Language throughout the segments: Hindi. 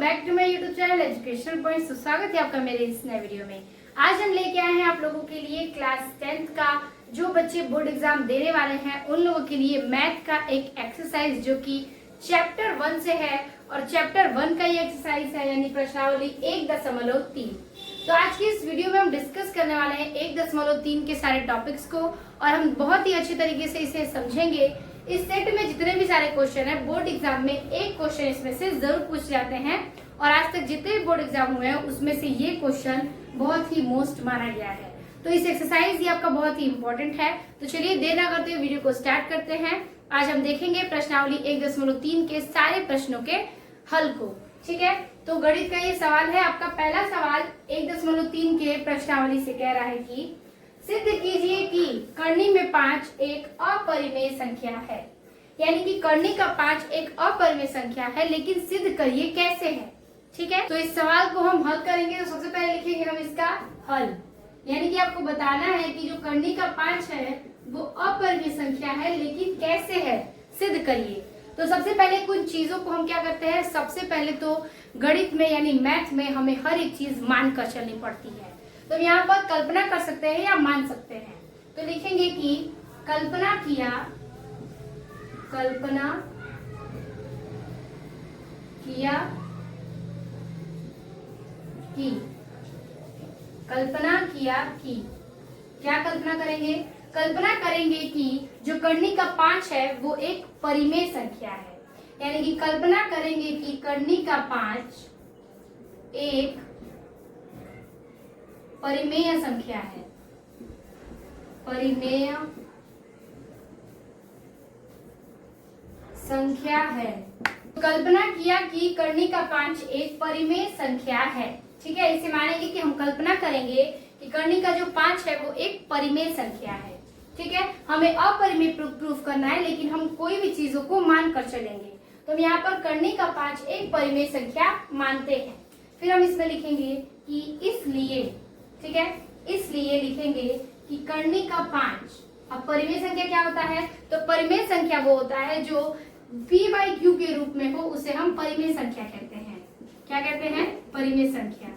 Back to my YouTube channel educational points. तो स्वागत है आपका मेरे इस नए वीडियो में। आज हम लेके आए हैं आप लोगों के लिए क्लास 10th का जो बच्चे बोर्ड एग्जाम देने वाले हैं उन लोगों के लिए मैथ का एक एक्सरसाइज जो कि चैप्टर 1 से है और चैप्टर 1 का ये एक्सरसाइज है यानी प्रश्नावली 1.3। तो आज की इस वीडियो में हम डिस्कस करने वाले हैं 1.3 के सारे टॉपिक्स को और हम बहुत ही अच्छे तरीके से इसे समझेंगे। इस सेट में जितने भी सारे क्वेश्चन है बोर्ड एग्जाम में एक क्वेश्चन इसमें से जरूर पूछ जाते हैं और आज तक जितने भी बोर्ड एग्जाम हुए हैं उसमें से ये क्वेश्चन बहुत ही मोस्ट माना गया है। तो इस एक्सरसाइज ये आपका बहुत ही इंपॉर्टेंट है। तो चलिए देर ना करते हुए वीडियो को स्टार्ट करते हैं। आज हम देखेंगे प्रश्नावली 1.3 के सारे प्रश्नों के हल को। ठीक है, तो गणित का ये सवाल है। आपका पहला सवाल 1.3 के प्रश्नावली से कह रहा है कि सिद्ध कीजिए कि कर्णी में 5 एक अपरिमेय संख्या है। यानी कि कर्णी का 5 एक अपरिमेय संख्या है, लेकिन सिद्ध करिए कैसे है। ठीक है, तो इस सवाल को हम हल करेंगे। तो सबसे पहले लिखेंगे हम इसका हल, यानी कि आपको बताना है कि जो कर्णी का 5 है वो अपरिमेय संख्या है, लेकिन कैसे है, सिद्ध करिए। तो सबसे पहले कुछ चीजों को हम क्या करते हैं, सबसे पहले तो गणित में यानी मैथ में हमें हर एक चीज मानकर चलनी पड़ती है। तो यहाँ पर कल्पना कर सकते हैं या मान सकते हैं। तो लिखेंगे कि कल्पना किया कि क्या कल्पना करेंगे, कल्पना करेंगे कि जो कर्णी का 5 है वो एक परिमेय संख्या है। यानी कि कल्पना करेंगे कि कर्णी का 5 एक परिमेय संख्या है। परिमेय संख्या है। कल्पना किया कि कर्णी का 5 एक परिमेय संख्या है। ठीक है, इसे मानेंगे कि हम कल्पना करेंगे कि कर्णी का जो 5 है वो एक परिमेय संख्या है। ठीक है, हमें अपरिमेय प्रूफ करना है, लेकिन हम कोई भी चीजों को मान कर चलेंगे। तो हम यहाँ पर कर्णी का 5 एक परिमेय संख्या मानते हैं। फिर हम इसमें लिखेंगे कि इसलिए, ठीक है, इसलिए लिखेंगे कि कर्णी का 5। अब परिमेय संख्या क्या होता है, तो परिमेय संख्या वो होता है जो p/q के रूप में हो, उसे हम परिमेय संख्या कहते हैं। क्या कहते हैं, परिमेय संख्या।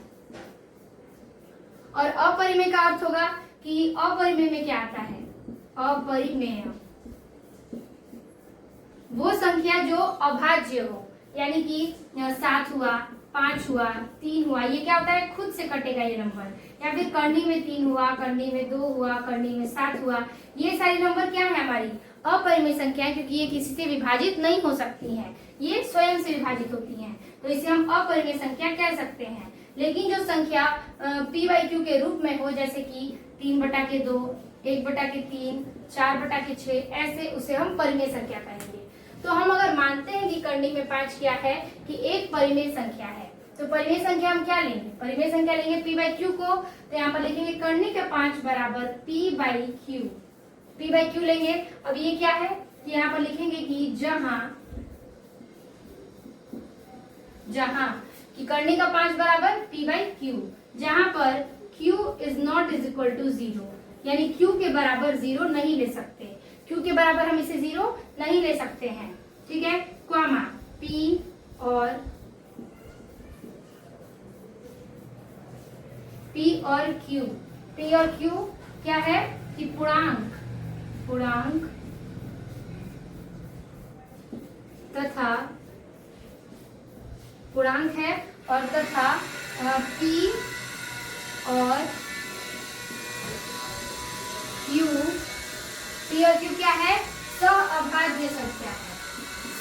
और अपरिमेय का अर्थ होगा कि अपरिमेय में क्या आता है, अपरिमेय वो संख्या जो अभाज्य हो। यानी कि 7 हुआ, 5 हुआ, 3 हुआ, ये क्या होता है, खुद से कटेगा ये नंबर। या फिर कर्णी में 3 हुआ, कर्णी में 2 हुआ, कर्णी में 7 हुआ, ये सारे नंबर क्या है, हमारी अपरिमेय संख्या है, क्योंकि ये किसी से विभाजित नहीं हो सकती हैं, ये स्वयं से विभाजित होती हैं। तो इसे हम अपरिमेय संख्या कह सकते हैं। लेकिन जो संख्या p/q के रूप में हो, जैसे कि 3/2, 1/3, 4/6, ऐसे उसे हम परिमेय संख्या कहेंगे। तो हम अगर मानते हैं कि कर्णी में 5 क्या है, कि एक परिमेय संख्या है, तो परिमेय संख्या हम क्या लेंगे, परिमेय संख्या लेंगे p/q को। तो यहाँ पर लिखेंगे कर्णी का 5 बराबर p/q। p/q लेंगे। अब ये क्या है कि यहाँ पर लिखेंगे कि जहां कि कर्णी का 5 बराबर p/q, जहां पर q is not is equal to 0, यानी q के बराबर 0 नहीं ले सकते। q के बराबर हम इसे 0 नहीं ले सकते हैं। ठीक है, कॉमा p और q क्या है कि पूर्णांक तथा पूर्णांक है, और तथा p और q क्या है, सहअभाज्य संख्या है।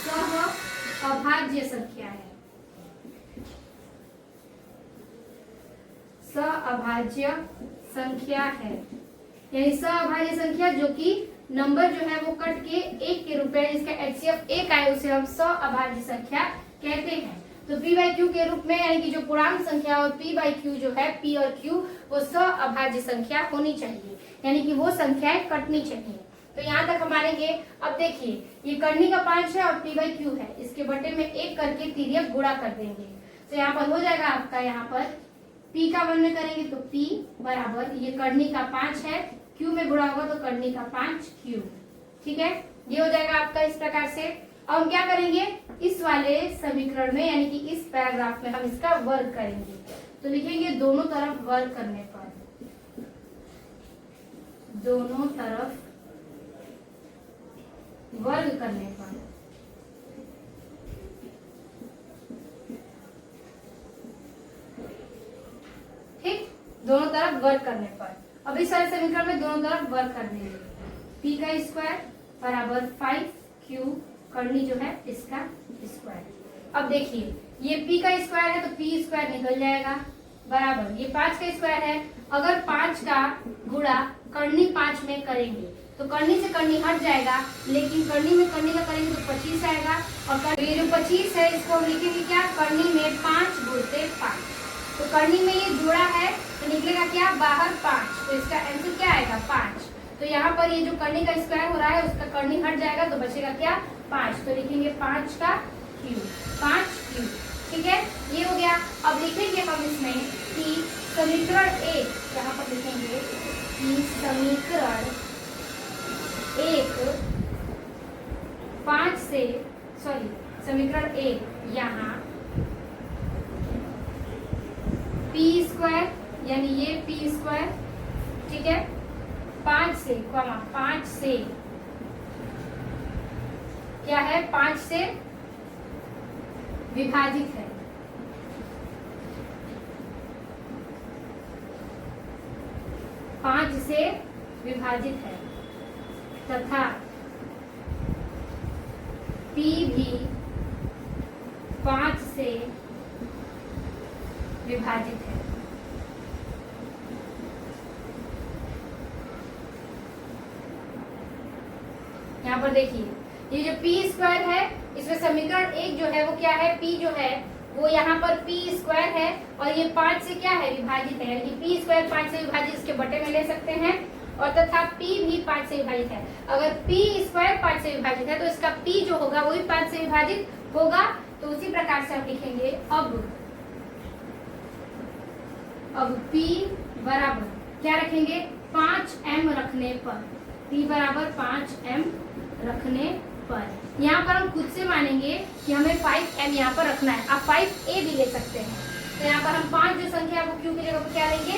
सहअभाज्य संख्या है, सहअभाज्य संख्या है। यानी सहअभाज्य संख्या जो कि नंबर जो है वो कट के 1 के रूप में, जिसका HCF 1 आए, उसे हम सहअभाज्य संख्या कहते हैं। तो p/q के रूप में, यानी कि जो पूर्णांक संख्या और p/q जो है, p और q वो सहअभाज्य संख्या होनी चाहिए, यानी कि वो संख्याएं कटनी चाहिए। तो यहाँ तक हमारे ये। अब देखिए ये कर्णी का 5 है और p/q है, इसके बटे में 1 करके तिर्यक गुणा कर देंगे। तो यहाँ पर हो जाएगा आपका, यहाँ पर p का 1 में करेंगे तो p बराबर, ये कर्णी का 5 है, q में गुणा होगा तो कर्णी का 5q। ठीक है, ये हो जाएगा आपका इस प्रकार से। अब हम क्या करेंगे, इस वाले समीकरण में यानी कि इस पैराग्राफ में हम इसका वर्ग करेंगे। तो लिखेंगे दोनों तरफ वर्ग करने पर, दोनों तरफ वर्ग करने पर ठीक, दोनों तरफ वर्ग करने पर। अब इस वाले समीकरण में दोनों तरफ वर्ग कर देंगे। p का स्क्वायर बराबर 5q करनी जो है इसका स्क्वायर। अब देखिए ये p का स्क्वायर है तो p स्क्वायर निकल जाएगा बराबर ये 5 का स्क्वायर है। अगर 5 का गुणा करनी 5 में करेंगे तो करनी से करनी हट जाएगा, लेकिन करनी में करनी का करेंगे तो 25 आएगा। और ये जो 25 है इसको हम लिखेंगे क्या, करनी में 5 गुणते 5। तो करनी में ये जोड़ा है तो निकलेगा क्या, बाहर 5। तो इसका आंसर क्या आएगा 5। तो यहाँ पर ये जो करनी का स्क्वायर हो रहा है उसका करनी हट जाएगा तो बचेगा क्या 5। तो लिखेंगे 5 का क्यूब, 5 क्यूब। ठीक है, ये हो गया। अब लिखेंगे हम इसमें कि समीकरण 1, यहाँ पर लिखेंगे कि समीकरण 1 5 से समीकरण 1 यहाँ p स्क्वायर यानी ये p स्क्वायर, ठीक है, 5 से क्या है, 5 से विभाजित है। तथा p भी 5 से विभाजित है। यहाँ पर देखिए ये जो p स्क्वायर है इसमें समीकरण 1 जो है वो क्या है, p जो है वो यहाँ पर p स्क्वायर है और ये 5 से क्या है, विभाजित है। यानी p स्क्वायर 5 से विभाजित इसके बटे में ले सकते हैं और तथा p भी 5 से विभाजित है। अगर p स्क्वायर 5 से विभाजित है तो इसका p जो होगा वो भी 5 से विभाजित होगा। तो उसी प्रकार से हम लिखेंगे अब p बराबर क्या रखेंगे, 5m रखने पर, p बराबर 5m रखने पर। यहाँ पर हम खुद से मानेंगे कि हमें 5m यहाँ पर रखना है। आप 5a भी ले सकते हैं। तो यहाँ पर हम 5 जो संख्या है वो q की जगह पर क्या लेंगे,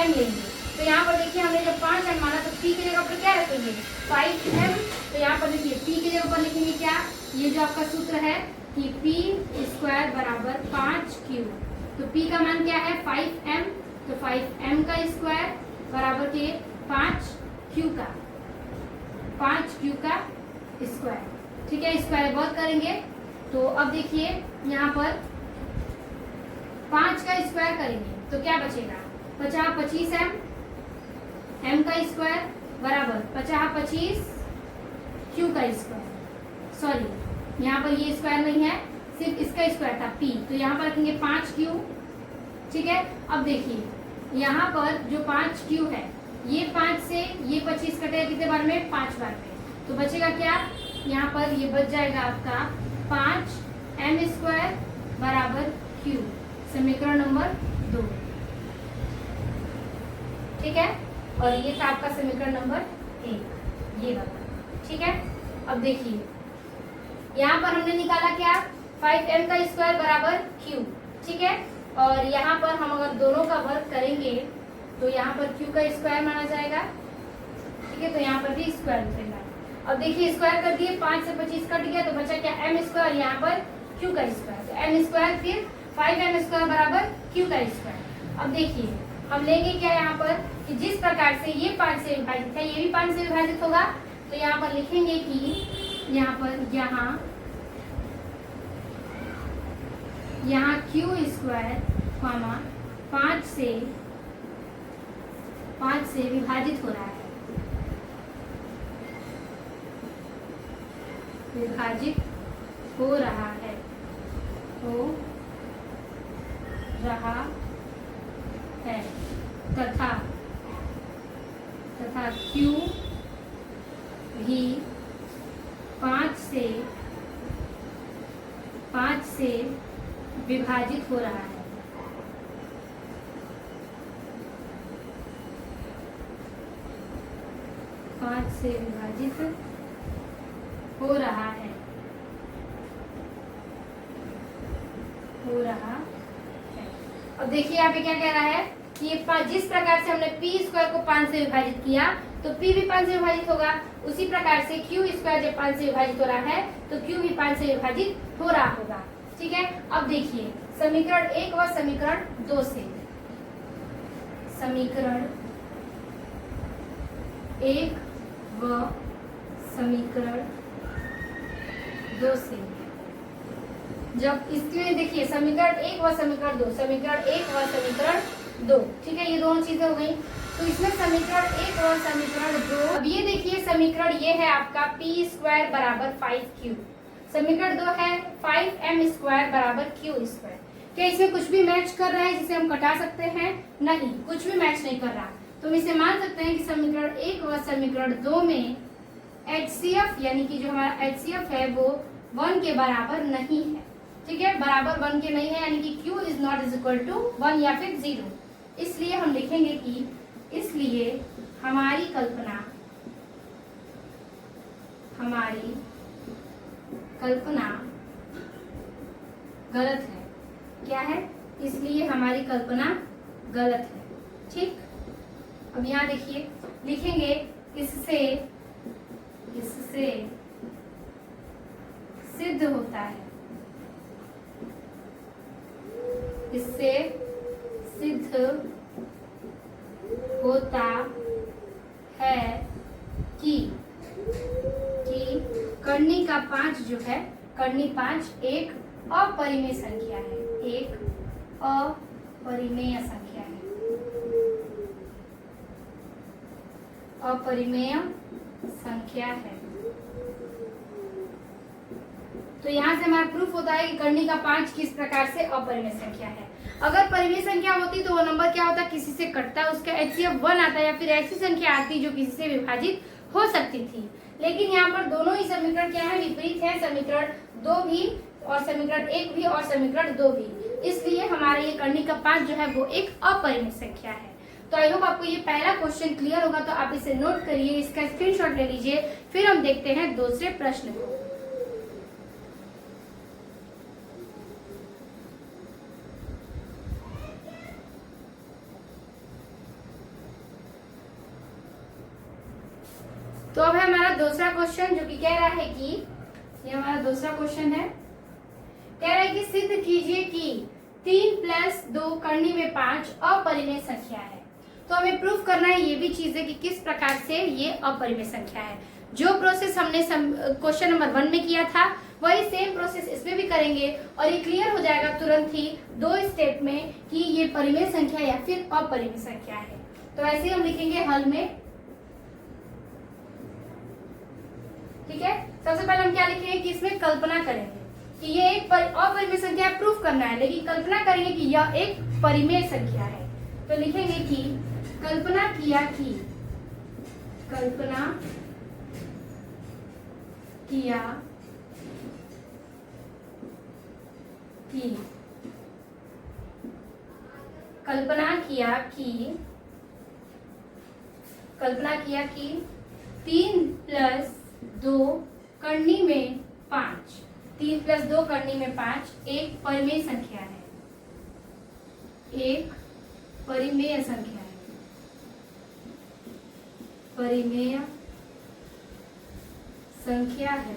m लेंगे। तो यहाँ पर देखिए हमने जब 5m माना तो p की जगह पर क्या रखेंगे, 5m। तो यहाँ पर देखिए p की जगह पर लिखेंगे क्या, ये जो आपका सूत्र है कि p स्क्वायर बराबर 5q। तो p का मान क्या है 5m, तो 5m का स्क्वायर बराबर के 5q का स्क्वायर। ठीक है, स्क्वायर वर्क करेंगे। तो अब देखिए यहाँ पर 5 का स्क्वायर करेंगे तो क्या बचेगा, 50-25m, m का स्क्वायर बराबर 50-25 q का स्क्वायर। यहाँ पर ये स्क्वायर नहीं है, सिर्फ इसका स्क्वायर था p। तो यहाँ पर रखेंगे 5q। ठीक है, अब देखिए यहाँ पर जो 5q है ये 5 से ये 25 कटेगा कितने बार में, 5 बार में। तो बचेगा क्या, यहाँ पर ये बच जाएगा आपका 5m स्क्वायर बराबर q, समीकरण नंबर 2। ठीक है, और ये था आपका समीकरण नंबर 1, ये वाला। ठीक है, अब देखिए यहाँ पर हमने निकाला क्या, 5m का स्क्वायर बराबर q। ठीक है, और यहाँ पर हम अगर दोनों का वर्ग करेंगे तो यहाँ पर q का स्क्वायर माना जाएगा। ठीक है, तो यहाँ पर भी स्क्वायर बचेगा। अब देखिए स्क्वायर कर दिए, 5 से 25 कट गया तो बचा क्या, m स्क्वायर, यहाँ पर q का स्क्वायर। तो m स्क्वायर फिर 5m स्क्वायर बराबर q का स्क्वायर। अब देखिए हम लेंगे क्या यहाँ पर कि जिस प्रकार से ये 5 से विभाजित है ये भी 5 से विभाजित होगा। तो यहाँ पर लिखेंगे कि यहाँ पर यहाँ q स्क्वायर 5 से विभाजित हो रहा है, विभाजित हो रहा है तथा q भी 5 से विभाजित हो रहा है। से विभाजित हो रहा है। हो रहा है। अब देखिए यहाँ पे क्या कह रहा है कि ये जिस प्रकार से हमने पी स्क्वायर को 5 से विभाजित किया तो पी भी 5 से विभाजित होगा, उसी प्रकार से क्यू स्क्वायर जब 5 से विभाजित हो रहा है तो क्यू भी 5 से विभाजित हो रहा होगा। ठीक है, अब देखिए समीकरण 1 व समीकरण 2 से, समीकरण 1 व समीकरण 2 से जब इसमें देखिए समीकरण 1 व समीकरण 2, समीकरण 1 व समीकरण 2, ठीक है, ये दोनों चीजें हो गई। तो इसमें समीकरण 1 और समीकरण 2, अब ये देखिए समीकरण ये है आपका पी स्क्वायर बराबर 5q, समीकरण 2 है 5m स्क्वायर बराबर q स्क्वायर। क्या इसमें कुछ भी मैच कर रहा है जिसे हम कटा सकते हैं? नहीं, कुछ भी मैच नहीं कर रहा। तो हम इसे मान सकते हैं कि समीकरण 1 व समीकरण 2 में HCF यानी कि जो हमारा HCF है वो 1 के बराबर नहीं है। ठीक है, बराबर 1 के नहीं है यानी कि q is not is equal to 1 या फिर 0। इसलिए हम लिखेंगे कि इसलिए हमारी कल्पना गलत है। क्या है? इसलिए हमारी कल्पना गलत है। ठीक, अब यहाँ देखिए लिखेंगे इससे सिद्ध होता है, इससे सिद्ध होता है कि कर्णी का 5 जो है, कर्णी 5 एक अपरिमेय संख्या है, एक अपरिमेय संख्या है, अपरिमेय संख्या है। तो यहाँ से हमारा प्रूफ होता है कि कर्णी का 5 किस प्रकार से अपरिमेय संख्या है। अगर परिमेय संख्या होती तो वो नंबर क्या होता, किसी से कटता, उसका HCF 1 आता या फिर ऐसी संख्या आती जो किसी से विभाजित हो सकती थी। लेकिन यहाँ पर दोनों ही समीकरण क्या है, विपरीत है, समीकरण 2 भी और समीकरण 1 भी और समीकरण 2 भी। इसलिए हमारा ये कर्णी का 5 जो है वो एक अपरिमेय संख्या है। तो आई होप आपको ये पहला क्वेश्चन क्लियर होगा, तो आप इसे नोट करिए, इसका स्क्रीनशॉट ले लीजिए। फिर हम देखते हैं दूसरे प्रश्न को। तो अब है हमारा दूसरा क्वेश्चन जो कि कह रहा है कि ये हमारा दूसरा क्वेश्चन है, कह रहा है कि सिद्ध कीजिए कि 3 + 2 कर्णी में 5 अपरिमेय संख्या है। तो हमें प्रूफ करना है ये भी चीज है कि किस प्रकार से ये अपरिमेय संख्या है। जो प्रोसेस हमने क्वेश्चन नंबर 1 में किया था वही सेम प्रोसेस इसमें भी करेंगे और ये क्लियर हो जाएगा तुरंत ही 2 स्टेप में कि ये परिमेय संख्या या फिर अपरिमेय संख्या है। तो ऐसे हम लिखेंगे हल में। ठीक है, सबसे पहले हम क्या लिखेंगे कि इसमें कल्पना करेंगे कि ये एक अपरिमेय संख्या है, प्रूफ करना है, लेकिन कल्पना करेंगे कि यह एक परिमेय संख्या है। तो लिखेंगे कि कल्पना किया कि कल्पना किया कि 3 + 2 कर्णी में 5, 3 + 2 कर्णी में 5 एक परिमेय संख्या है, एक परिमेय संख्या है, परिमेय संख्या है।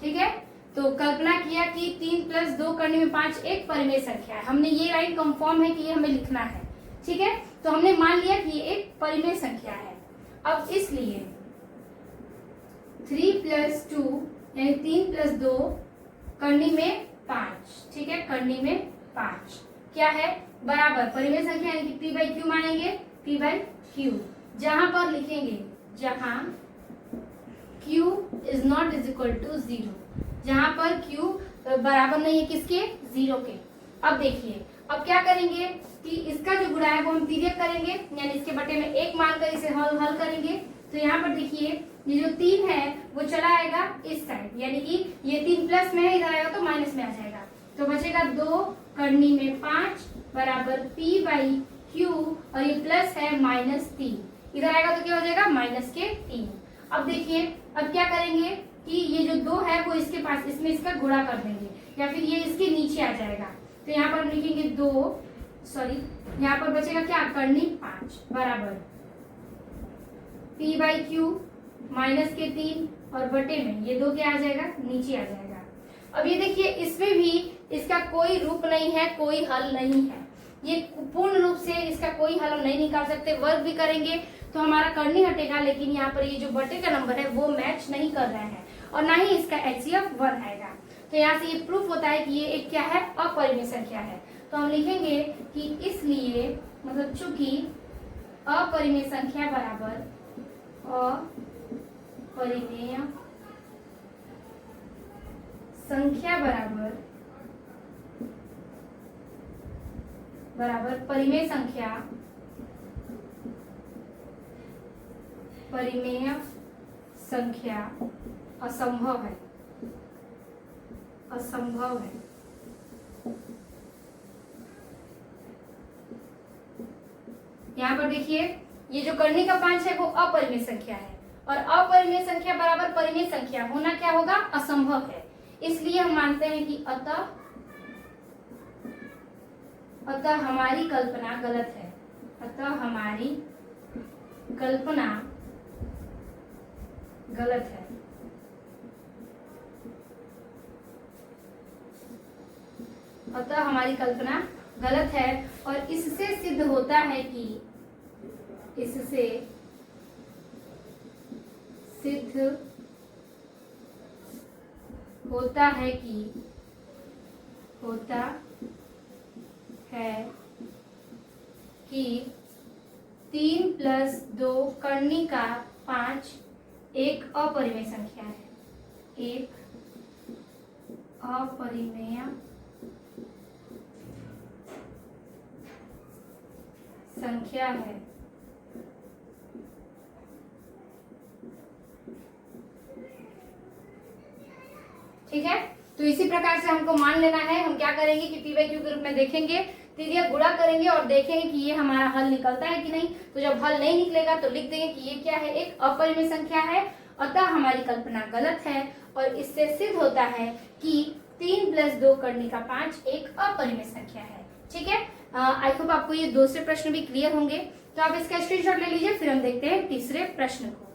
ठीक है, तो कल्पना किया कि 3 + 2 कर्णी में 5 एक परिमेय संख्या है। हमने ये लाइन कंफर्म है कि ये हमें लिखना है। ठीक है, तो हमने मान लिया कि ये एक परिमेय संख्या है। अब इसलिए 3 + 2 यानी 3 + 2 कर्णी में 5, ठीक है, कर्णी में 5 क्या है, बराबर परिमेय संख्या यानी कि p/q मानेंगे, p/q, जहां पर लिखेंगे, जहां q is not is equal to 0, जहां पर q बराबर नहीं है किसके, 0 के। अब देखिए, अब क्या करेंगे कि इसका जो गुणा है वो हम तिर्यक करेंगे, यानी इसके बटे में 1 मानकर इसे हल करेंगे। तो यहाँ पर देखिए ये जो 3 है वो चला आएगा इस साइड, यानी कि ये 3 प्लस में है, इधर आएगा तो माइनस में आ जाएगा। तो बचेगा 2 कर्णी में 5 बराबर p/q और ये प्लस है -3, इधर आएगा तो क्या हो जाएगा -3। अब देखिए अब क्या करेंगे कि ये जो 2 है वो इसके पास, इसमें इसका गुणा कर देंगे या फिर ये इसके नीचे आ जाएगा। तो यहाँ पर हम लिखेंगे 2, सॉरी यहाँ पर बचेगा क्या, करनी 5 बराबर p/q माइनस के 3 और बटे में ये 2 क्या आ जाएगा, नीचे आ जाएगा। अब ये देखिए इसमें भी इसका कोई रूप नहीं है, कोई हल नहीं है, ये पूर्ण रूप से इसका कोई हल हम नहीं निकाल सकते। वर्ग भी करेंगे तो हमारा करनी हटेगा, लेकिन यहाँ पर ये जो बटे का नंबर है वो मैच नहीं कर रहा है और ना ही इसका HCF 1 आएगा। तो यहाँ से ये प्रूफ होता है कि ये एक क्या है, अपरिमेय संख्या है। तो हम लिखेंगे कि इसलिए मतलब चूंकि अपरिमेय संख्या बराबर अपरिमेय संख्या बराबर परिमेय संख्या, परिमेय संख्या असंभव है, असंभव है। यहाँ पर देखिए ये जो करने का 5 है वो अपरिमेय संख्या है और अपरिमेय संख्या बराबर परिमेय संख्या होना क्या होगा, असंभव है। इसलिए हम मानते हैं कि अतः हमारी कल्पना गलत है, अतः हमारी कल्पना गलत है। अतः हमारी कल्पना गलत है और इससे सिद्ध होता है कि, इससे सिद्ध होता है कि, होता है कि 3 + 2 करनी का 5 एक अपरिमेय संख्या है, एक अपरिमेय संख्या है। ठीक है, तो इसी प्रकार से हमको मान लेना है। हम क्या करेंगे कि p/q के रूप में देखेंगे, तिर्यक गुणा करेंगे और देखेंगे कि ये हमारा हल निकलता है कि नहीं। तो जब हल नहीं निकलेगा तो लिख देंगे कि ये क्या है, एक अपरिमेय संख्या है, अतः हमारी कल्पना गलत है और इससे सिद्ध होता है कि 3 + 2 करने का 5 एक अपरिमेय संख्या है। ठीक है, आई होप आपको ये दूसरे प्रश्न भी क्लियर होंगे। तो आप इसका स्क्रीनशॉट ले लीजिए, फिर हम देखते हैं तीसरे प्रश्न को।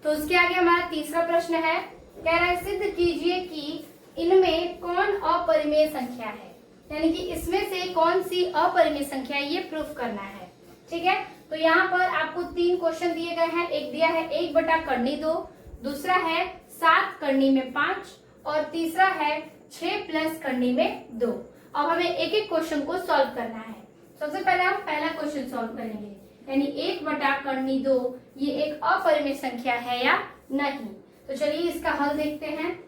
तो उसके आगे हमारा तीसरा प्रश्न है, कह रहा है सिद्ध कीजिए कि इनमें कौन अपरिमेय संख्या है, यानी कि इसमें से कौन सी अपरिमेय संख्या है ये प्रूफ करना है। ठीक है, तो यहाँ पर आपको 3 क्वेश्चन दिए गए हैं। एक दिया है 1/2, दूसरा है 7 करनी में 5 और तीसरा है 6 + करनी में 2। अब हमें एक एक क्वेश्चन को सॉल्व करना है। सबसे पहले हम पहला क्वेश्चन सॉल्व करेंगे, यानी 1/2 ये एक अपरिमेय संख्या है या नहीं। तो चलिए इसका हल देखते हैं।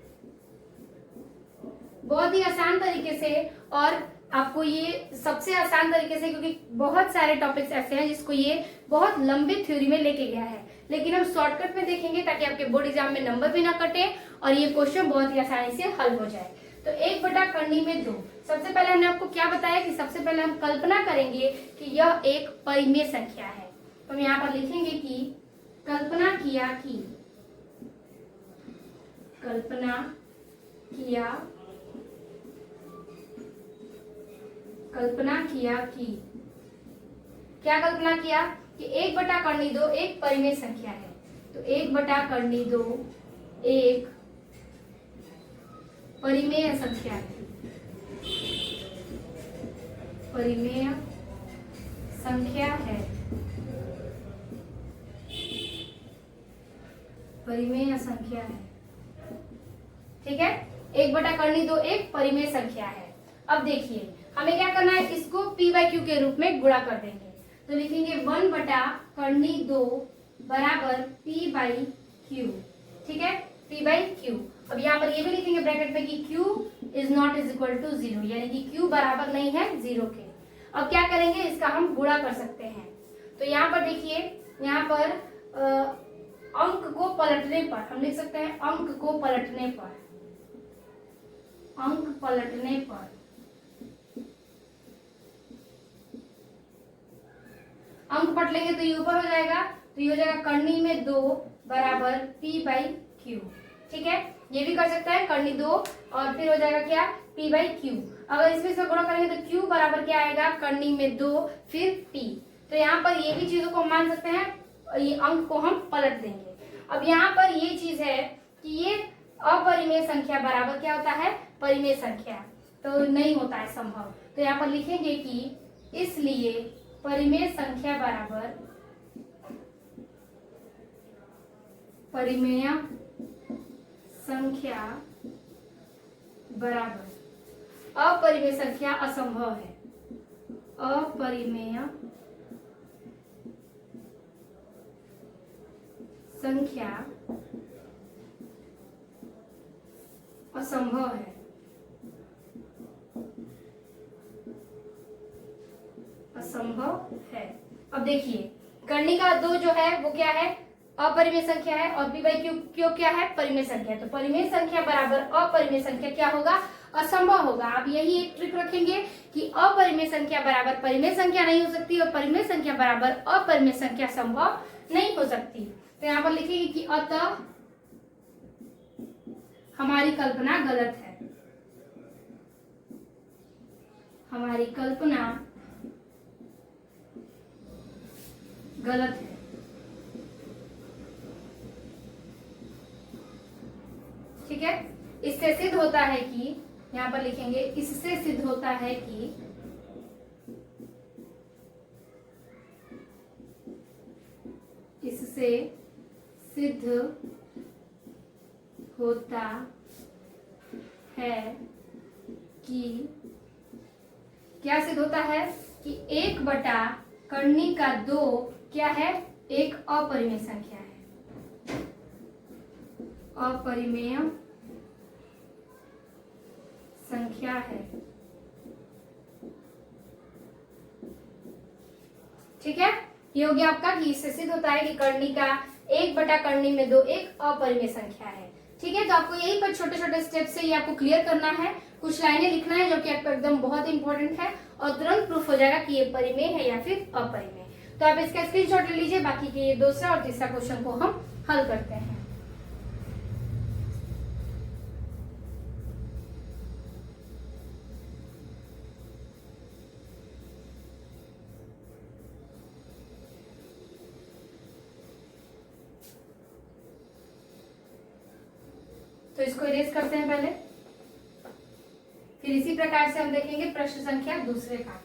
बहुत ही आसान तरीके से, और आपको ये सबसे आसान तरीके से, क्योंकि बहुत सारे टॉपिक्स ऐसे हैं जिसको ये बहुत लंबी थ्योरी में लेके गया है, लेकिन हम शॉर्टकट में देखेंगे ताकि आपके बोर्ड एग्जाम में नंबर भी ना कटे और ये क्वेश्चन बहुत ही आसानी से हल हो जाए। तो 1/2 सबसे पहले हमने आपको क्या बताया कि सबसे पहले हम कल्पना करेंगे कि यह एक परिमेय संख्या है। तो हम यहाँ पर लिखेंगे कि कल्पना किया कि, कल्पना किया, कल्पना किया कि, क्या कल्पना किया कि 1/2 एक परिमेय संख्या है। तो 1/2 एक परिमेय संख्या है, परिमेय संख्या है, परिमेय संख्या है। ठीक है, 1/2 एक परिमेय संख्या है। अब देखिए हमें क्या करना है, इसको p/q के रूप में गुणा कर देंगे। तो लिखेंगे 1/2 बराबर p/q। ठीक है, p/q। अब यहाँ पर ये भी लिखेंगे ब्रैकेट में कि q is not is equal to 0, यानी कि q बराबर नहीं है 0 के। अब क्या करेंगे, इसका हम गुणा कर सकते हैं। तो यहाँ पर देखिए, यहाँ पर अंक को पलटने पर हम लिख सकते हैं, अंक को पलटने पर, अंक पलटने पर अंक पलट लेंगे तो ये ऊपर हो जाएगा, तो ये हो जाएगा करनी में 2 बराबर p/q। ठीक है, ये भी कर सकता है करनी 2 और फिर हो जाएगा क्या p/q। अगर इसमें गुणा करेंगे तो q बराबर क्या आएगा करनी में 2 फिर p। तो यहाँ पर ये भी चीजों को मान सकते हैं, ये अंक को हम पलट देंगे। अब यहाँ पर ये चीज है कि ये अपरिमेय संख्या बराबर क्या होता है परिमेय संख्या, तो नहीं होता है संभव। तो यहाँ पर लिखेंगे कि इसलिए परिमेय संख्या बराबर परिमेय संख्या बराबर अपरिमेय संख्या असंभव है, अपरिमेय संख्या असंभव है, असंभव है। अब देखिए करनी का 2 जो है वो क्या है अपरिमेय संख्या है और p/q क्या है परिमेय संख्या है। तो परिमेय संख्या बराबर अपरिमेय संख्या क्या होगा असंभव होगा। आप यही एक ट्रिक रखेंगे कि अपरिमेय संख्या बराबर परिमेय संख्या नहीं हो सकती और परिमेय संख्या बराबर अपरिमेय संख्या संभव नहीं हो सकती। तो यहाँ पर लिखेंगे कि अतः हमारी कल्पना गलत है, हमारी कल्पना गलत है। ठीक है, इससे सिद्ध होता है कि यहाँ पर लिखेंगे इससे सिद्ध होता है कि इससे सिद्ध होता है कि क्या सिद्ध होता है कि 1 करनी का 2 क्या है एक अपरिमेय संख्या है, अपरिमेय संख्या है। ठीक है, ये हो गया आपका कि इससे सिद्ध होता है कि करनी का 1 करनी में 2 एक अपरिमेय संख्या है। ठीक है, तो आपको यही पर छोटे छोटे स्टेप से ये आपको क्लियर करना है, कुछ लाइनें लिखना है जो कि आपको एकदम बहुत इंपॉर्टेंट है और तुरंत प्रूफ हो जाएगा कि ये परिमेय है या फिर अपरिमेय। तो आप इसका स्क्रीनशॉट ले लीजिए, बाकी के ये दूसरा और तीसरा क्वेश्चन को हम हल करते हैं। तो इसको इरेज करते हैं पहले, फिर इसी प्रकार से हम देखेंगे प्रश्न संख्या दूसरे का।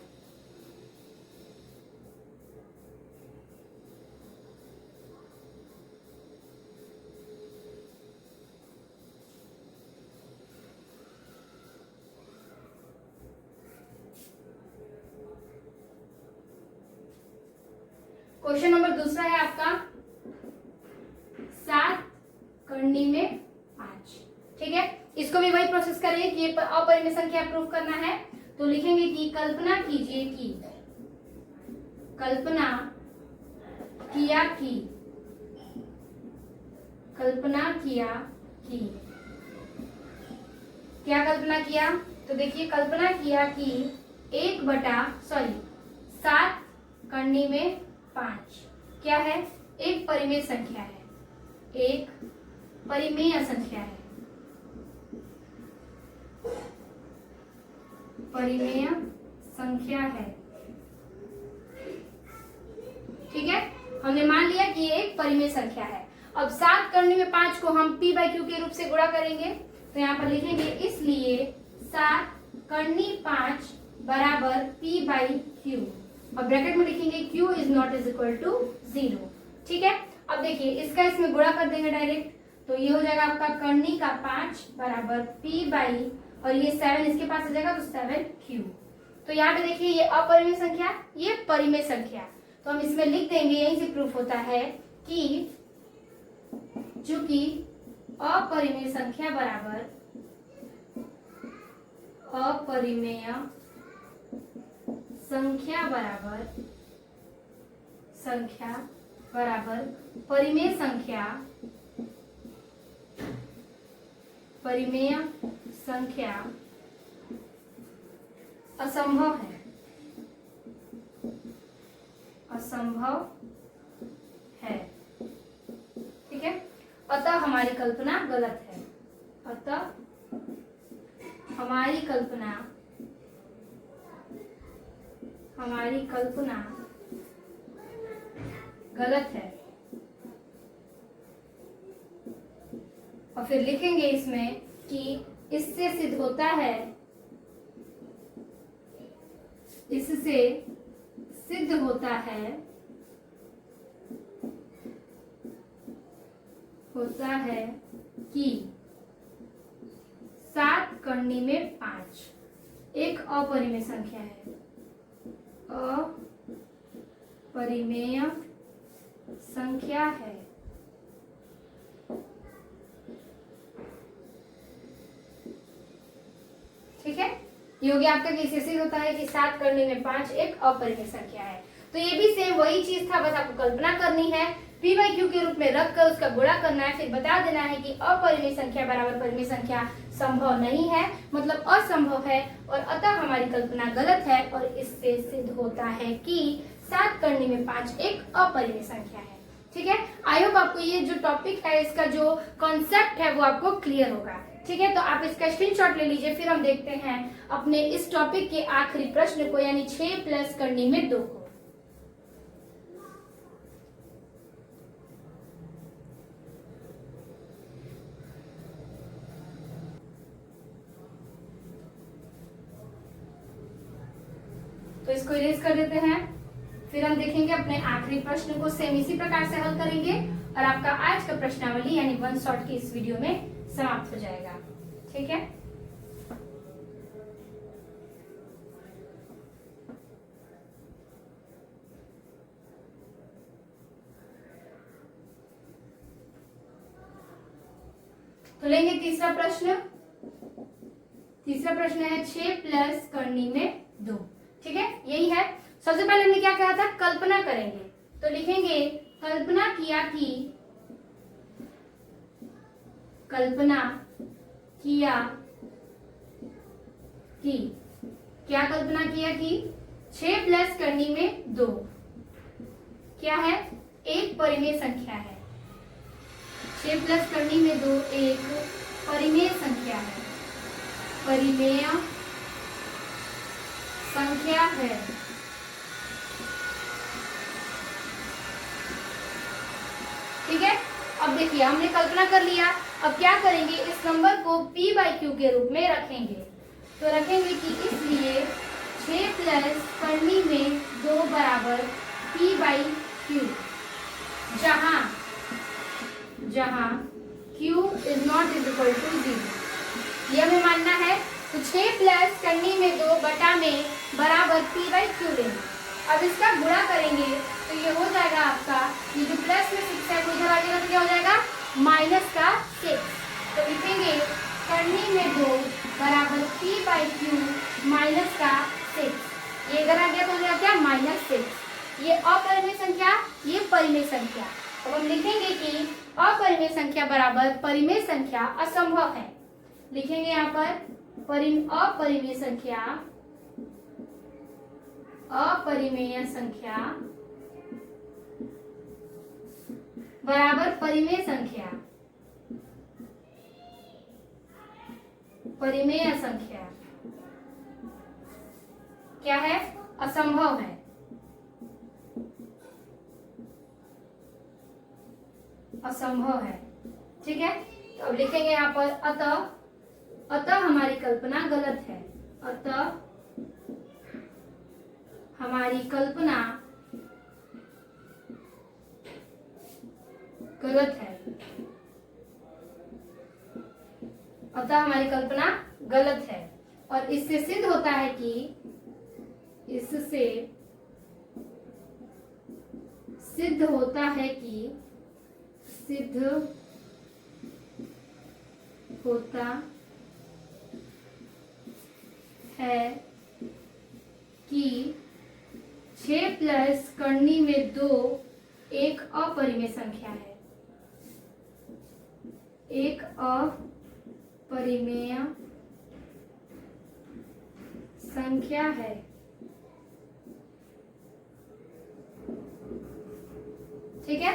क्वेश्चन नंबर दूसरा है आपका 7 करनी में 5। ठीक है, इसको भी वही प्रोसेस करेंगे कि अपरिमेय संख्या प्रूफ करना है। तो लिखेंगे कि कल्पना कीजिए कि कल्पना किया कि कल्पना किया कि क्या कल्पना किया, तो देखिए कल्पना किया कि 7 करनी में 5 क्या है एक परिमेय संख्या है, एक परिमेय संख्या है, परिमेय संख्या है। ठीक है, हमने मान लिया कि ये एक परिमेय संख्या है। अब 7 करनी में 5 को हम p/q के रूप से गुणा करेंगे, तो यहाँ पर लिखेंगे इसलिए 7 करनी 5 बराबर p/q और ब्रैकेट में लिखेंगे q is not is equal to 0। ठीक है, अब देखिए इसका इसमें गुणा कर देंगे डायरेक्ट, तो ये हो जाएगा आपका करनी का 5 बराबर p/ और ये 7 इसके पास आ जाएगा तो 7q। तो यहाँ पे देखिए ये अपरिमेय संख्या ये परिमेय संख्या, तो हम इसमें लिख देंगे, यहीं से प्रूफ होता है कि चूंकि अपरिमेय संख्या बराबर अपरिमेय संख्या बराबर परिमेय संख्या असंभव है, असंभव है। ठीक है, अतः हमारी कल्पना गलत है, अतः हमारी कल्पना गलत है। और फिर लिखेंगे इसमें कि इससे सिद्ध होता है, इससे सिद्ध होता है कि 7 करनी में 5 एक अपरिमेय संख्या है, अपरिमेय संख्या है। ठीक है, ये हो गया आपका कैसे सिद्ध होता है कि 7 करने में 5 एक अपरिमेय संख्या है। तो ये भी सेम वही चीज था, बस आपको कल्पना करनी है, p बाई क्यू के रूप में रखकर उसका गुणा करना है, फिर बता देना है कि अपरिमेय संख्या बराबर परिमेय संख्या संभव नहीं है, मतलब असंभव है, और अतः हमारी कल्पना गलत है, और इससे सिद्ध होता है कि 7 करने में 5 एक अपरिमेय संख्या है। ठीक है, आई होप आपको ये जो टॉपिक है, इसका जो कॉन्सेप्ट है वो आपको क्लियर होगा। ठीक है, तो आप इसका स्क्रीनशॉट ले लीजिए, फिर हम देखते हैं अपने इस टॉपिक के आखिरी प्रश्न को, यानी 6 प्लस करनी में 2 को। तो इसको इरेज कर देते हैं, फिर हम देखेंगे अपने आखिरी प्रश्न को, सेम इसी प्रकार से हल करेंगे, और आपका आज का प्रश्नावली यानी 1 शॉट की इस वीडियो में समाप्त हो जाएगा। ठीक है, तो लेंगे तीसरा प्रश्न। तीसरा प्रश्न है 6 प्लस करनी में 2। ठीक है, यही है। सबसे पहले हमने क्या कहा था, कल्पना करेंगे, तो लिखेंगे कल्पना किया कि, कल्पना किया कि, क्या कल्पना किया कि 6 प्लस करनी में 2 क्या है, एक परिमेय संख्या है। 6 प्लस करनी में 2 एक परिमेय संख्या है, परिमेय संख्या है। ठीक है, अब देखिए हमने कल्पना कर लिया, अब क्या करेंगे, इस नंबर को p बाई क्यू के रूप में रखेंगे। तो रखेंगे कि इसलिए 6 प्लस करनी में 2 बराबर p बाई क्यू, जहां q is not is equal to 0, ये हमें मानना है। तो 6 प्लस करनी में 2 बटा में बराबर p बाई क्यू लेंगे। अब इसका गुणा करेंगे तो ये हो जाएगा आपका, ये जो प्लस में 6 है वो इधर आ जाएगा, तो क्या हो जाएगा माइनस का 6। तो लिखेंगे करनी में 2 बराबर p बाई क्यू माइनस का 6, ये इधर आ गया तो हो जाएगा क्या -6। ये अपरिमेय संख्या, ये परिमेय संख्या। अब हम लिखेंगे कि अपरिमेय संख्या बराबर परिमेय संख्या असंभव है। लिखेंगे यहाँ पर अपरिमेय संख्या, अपरिमेय संख्या बराबर परिमेय संख्या, परिमेय संख्या क्या है, असंभव है। असंभव है। ठीक है, तो अब लिखेंगे यहाँ पर अतः हमारी कल्पना गलत है, अतः हमारी कल्पना गलत है, अतः हमारी कल्पना गलत है। और इससे सिद्ध होता है कि, इससे सिद्ध होता है कि, सिद्ध होता है कि 6 प्लस करनी में 2 एक अपरिमेय संख्या है, एक अपरिमेय संख्या है। ठीक है,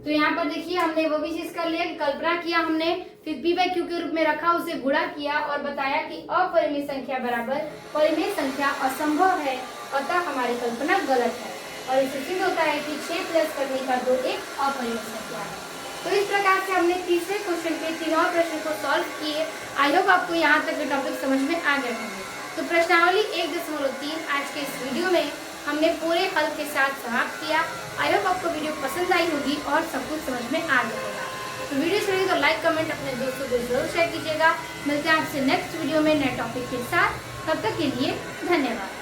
तो यहाँ पर देखिए हमने वो भी चीज कर लिया कि कल्पना किया हमने, फिर p बाई क्यू के रूप में रखा, उसे गुणा किया और बताया कि अपरिमेय संख्या बराबर परिमेय संख्या असंभव है, अतः हमारी कल्पना गलत है। और इससे सिद्ध होता है कि 6 प्लस करने का 2 एक अपरिमेय संख्या है। तो इस प्रकार से हमने तीसरे क्वेश्चन के तीनों प्रश्न को सॉल्व किए। आई होप आपको यहाँ तक के टॉपिक समझ में आ गए होंगे। तो प्रश्नावली 1.3 आज के इस वीडियो में हमने पूरे हल के साथ समाप्त किया। आई होप आपको वीडियो पसंद आई होगी और सब कुछ समझ में आ गया होगा। तो वीडियो अच्छी लगी तो लाइक कमेंट अपने दोस्तों को जरूर शेयर कीजिएगा। मिलते हैं आपसे नेक्स्ट वीडियो में नए टॉपिक के साथ। तब तक के लिए धन्यवाद।